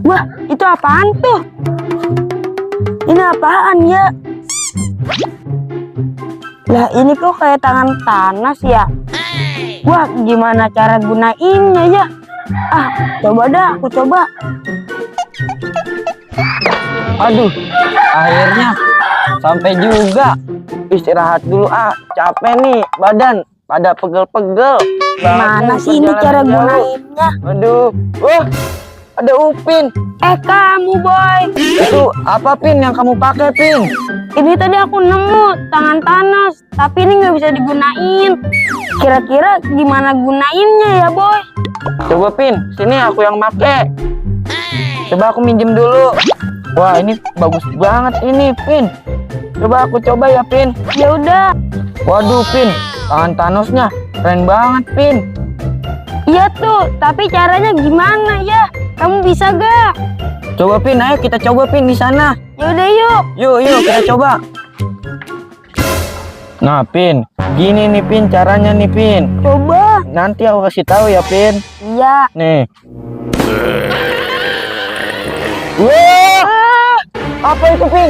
Wah, itu apaan tuh? Ini apaan ya? Lah, ini kok kayak tangan Thanos ya? Wah, gimana cara gunainnya ya? Ah, coba dah, aku coba. Aduh, akhirnya sampai juga. Istirahat dulu capek nih badan pada pegel-pegel. Mana sih ini cara gunainnya? Aduh, ada Upin. Kamu boy. Itu apa Pin yang kamu pakai Pin? Ini tadi aku nemu tangan Thanos, tapi ini nggak bisa digunain. Kira-kira gimana gunainnya ya boy? Coba Pin, sini aku yang make. Coba aku minjem dulu. Wah, ini bagus banget ini Pin. Coba aku coba ya Pin. Ya udah. Waduh Pin, tangan Thanosnya keren banget Pin. Iya tuh, tapi caranya gimana ya? Kamu bisa gak? Coba Pin, ayo kita coba Pin di sana. Yaudah yuk. Yuk kita coba. Nah Pin, gini nih Pin caranya nih Pin. Coba. Nanti aku kasih tahu ya Pin. Iya. Nih. Wah, apa itu Pin?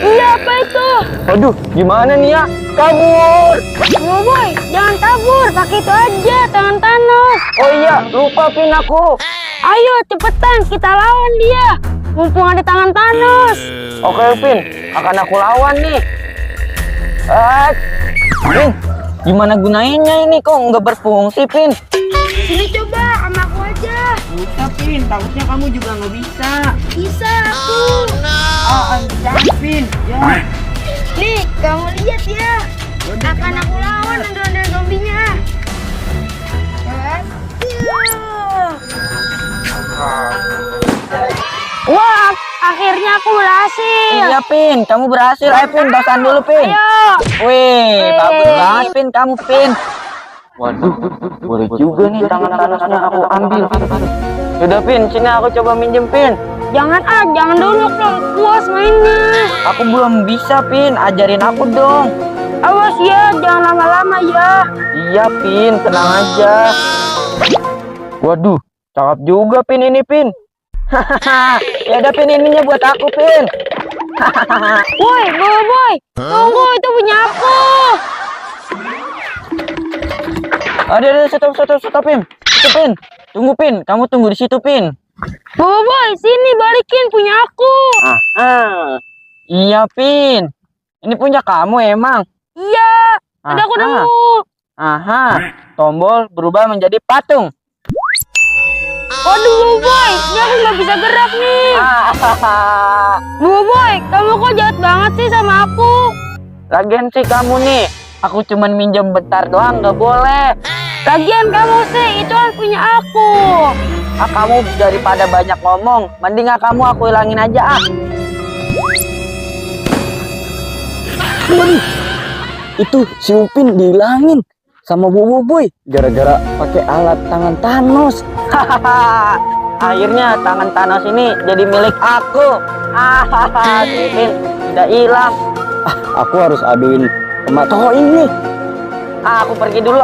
Iya, apa itu? Waduh, gimana nih ya? Kabur. Oh boy, jangan kabur, pakai itu aja tangan Thanos. Oh iya, lupa Pin aku. Ayo cepetan kita lawan dia. Mumpung ada tangan Thanos. Oke Pin, akan aku lawan nih. Pin, gimana gunainnya ini kok nggak berfungsi Pin? Sini coba sama aku aja. Bisa Pin, takutnya kamu juga nggak bisa. Bisa aku. Jangan Pin. Ya. Nih, kamu lihat ya. Akan aku lawan ondel-ondel zombinya. Wah, akhirnya aku berhasil. Iya Pin, kamu berhasil. Ayo Pin, tahan dulu Pin. Ayo. Wih, bagus banget Pin, kamu Pin. Waduh, boleh juga nih tangan Thanosnya aku ambil. Yaudah Pin, sini aku coba minjem Pin. Jangan jangan dulu, belum puas mainnya. Aku belum bisa Pin, ajarin aku dong. Awas ya, jangan lama-lama ya. Iya Pin, tenang aja. Waduh, cakep juga Pin ini Pin. Hahaha, ya ada Pin ininya buat aku Pin. Woi, boy, tunggu, itu punya aku. Ada, stop Pin. Stop Pin. Tunggu Pin, kamu tunggu di situ Pin. Boy, sini balikin punya aku. Iya Pin. Ini punya kamu emang. Iya, tadi aku nemu. Tombol berubah menjadi patung. Waduh, boy, ini aku nggak bisa gerak nih. Boy, kamu kok jahat banget sih sama aku. Lagian sih kamu nih, aku cuman minjem bentar doang, nggak boleh. Lagian kamu sih, itu kan punya aku. Kamu daripada banyak ngomong, mending kamu aku hilangin aja Itu si Upin dihilangin sama Boy gara-gara pakai alat tangan Thanos. Akhirnya tangan Thanos ini jadi milik aku. Si Upin tidak hilang. Aku harus aduin ke Mato ini. Aku pergi dulu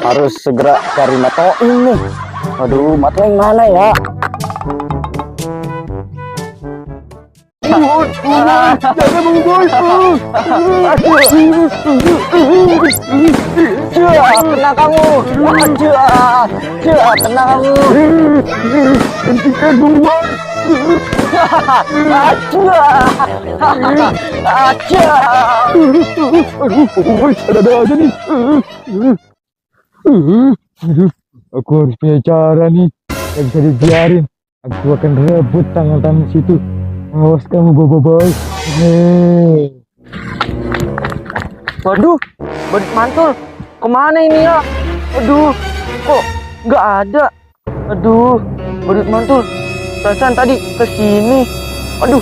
harus segera cari Mato ini. Aduh, Mato yang mana ya? Kena kamu. Kena kamu. Hentikan Boy. Ada aja nih. Aku harus punya cara nih. Gak bisa dibiarin. Aku akan rebut tangan-tangan situ. Awas kamu Boy. Waduh, badut mantul. Kemana ini ya? Aduh, kok nggak ada? Aduh, badut mantul. Perasaan tadi ke sini. Aduh,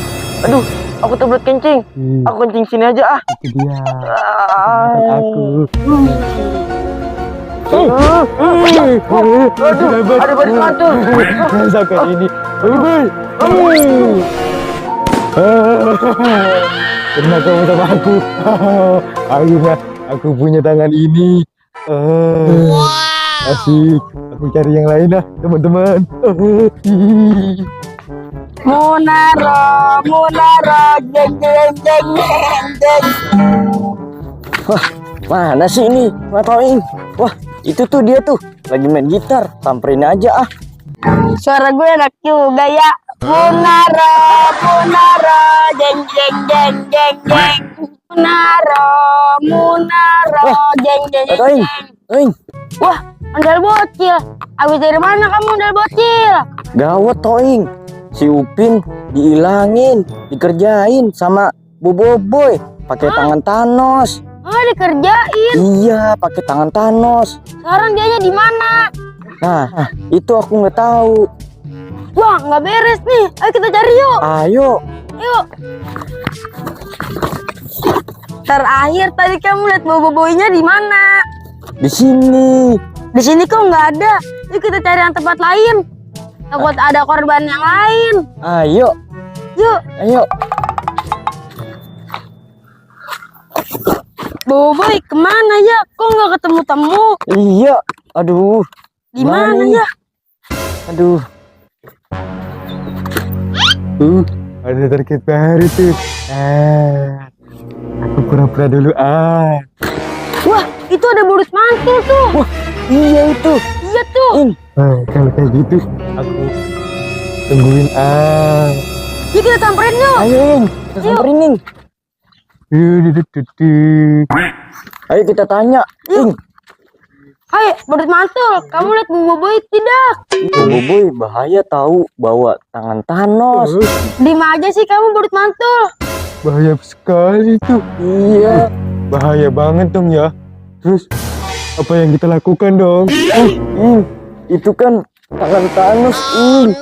aku terbelut kencing. Aku kencing sini aja Itu dia. Aku. Aduh, ada badut mantul. Rasakan ini. Karena kamu sama aku. Akhirnya aku punya tangan ini. Asik. Aku cari yang lain lah, teman-teman. Munaro, jeng jeng jeng jeng jeng. Mana sih ini Matoing? Wah, itu tuh dia tuh lagi main gitar. Samperin aja ah. Suara gue enak juga ya. Munaro, jeng jeng jeng jeng jeng. Munaro, jeng jeng jeng Matoing, jeng. Toing. Wah, ondel bocil. Abis dari mana kamu ondel bocil? Gawat Toing. Si Upin diilangin, dikerjain sama Boboiboy pakai tangan Thanos. Oh, dikerjain. Iya, pakai tangan Thanos. Sekarang dianya di mana? Nah, itu aku nggak tahu. Wah, nggak beres nih. Ayo kita cari yuk. Ayo. Yuk. Terakhir tadi kamu lihat boboiboynya di mana? Di sini. Di sini kok nggak ada. Yuk kita cari yang tempat lain. Takut ada korban yang lain. Ayo, Yuk. ayo. Boboiboy kemana ya? Kok nggak ketemu-temu? Iya. Aduh. Di mana ini? ya? Aduh. Ada target baru tuh. Aku pura-pura dulu. Wah, itu ada burut mantul tuh. Wah, iya itu. Iya tuh. Kalau kayak gitu, aku tungguin. Yuk kita samperin yuk. Ayo, Ing. Kita samperin, Ing. Ayo kita tanya. Ing, Hai, burut mantul. Kamu lihat boboiboy tidak? Boboiboy bahaya tahu bawa tangan Thanos. Di mana aja sih kamu burut mantul? Bahaya sekali tuh. Iya. Bahaya banget dong ya. Terus apa yang kita lakukan dong? Ing, itu kan tangan Thanos, Ing.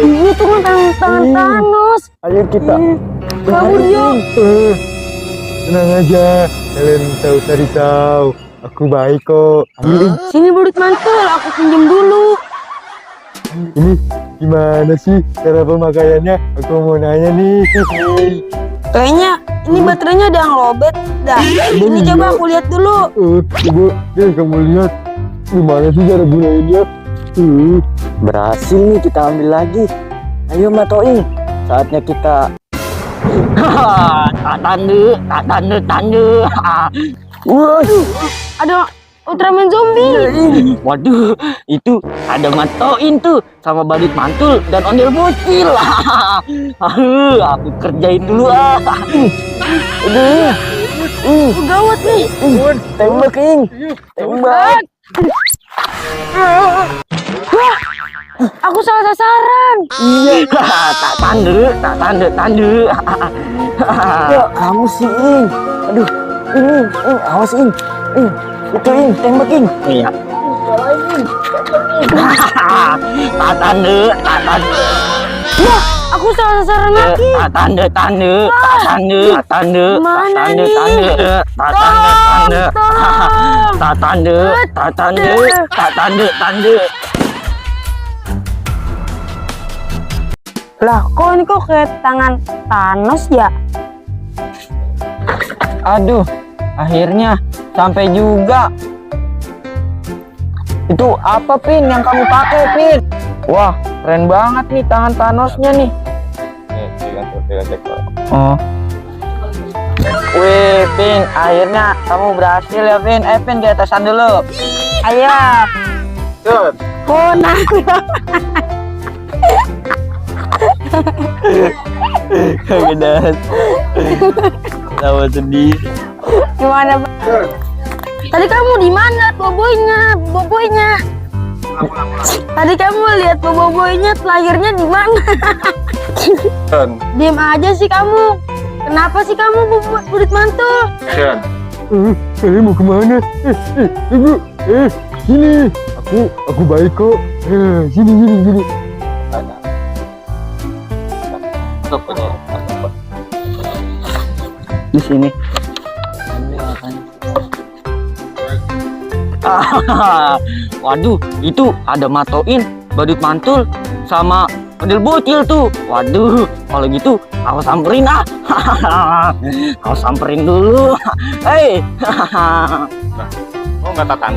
Iya tuh kan tangan Thanos. Ayo kita Kabur yuk. Tenang aja, kalian tak usah risau. Aku baik kok. Ambil Sini burut mantul, aku pinjam dulu. ini gimana sih cara pemakaiannya? Aku mau nanya nih. Kayaknya ini baterainya ada yang lobet. Dah, ini coba aku lihat dulu. Coba deh kamu lihat gimana sih cara gunainnya. berhasil nih, kita ambil lagi. Ayo Matoing, saatnya kita tanda. Waduh, ada Ultraman zombie. Waduh, itu ada Matoin tuh sama badut mantul dan ondel bocil. Aku kerjain dulu ah. Aduh. Gawat nih. Tembak, Ing. Tembak. Wah, aku salah sasaran. Iya, tak tanda. Ya, kamu sih, Ing. Aduh, Ing, awas, Ing. Itu, Ing, tembak, Ing. Iya. Tak tanda. Wah, aku salah sasaran lagi. Tanda. Mana nih? Tanda. Lah, kok ini kok kayak tangan Thanos ya? Aduh, akhirnya sampai juga. Itu apa, Pin, yang kamu pakai, Pin? Wah, keren banget nih tangan Thanosnya nih. Oh. Wih, Pin, akhirnya kamu berhasil ya, Pin. Pin, di atasan dulu. Ayo. Oh, nah. Kagetan. Tawa sedih. Gimana? Tadi kamu di mana? Boboiboynya. Tadi kamu lihat boboiboynya, lahirnya di mana? Diam aja sih kamu. Kenapa sih kamu burut mantul? Kalian mau kemana? Tunggu. Sini. Aku baik kok. Sini. Di sini. Waduh, itu ada Matoin, badut mantul, sama ondel bocil tuh. Waduh, kalau gitu aku samperin ah. Aku samperin dulu. Hei. Oh, nggak tahan.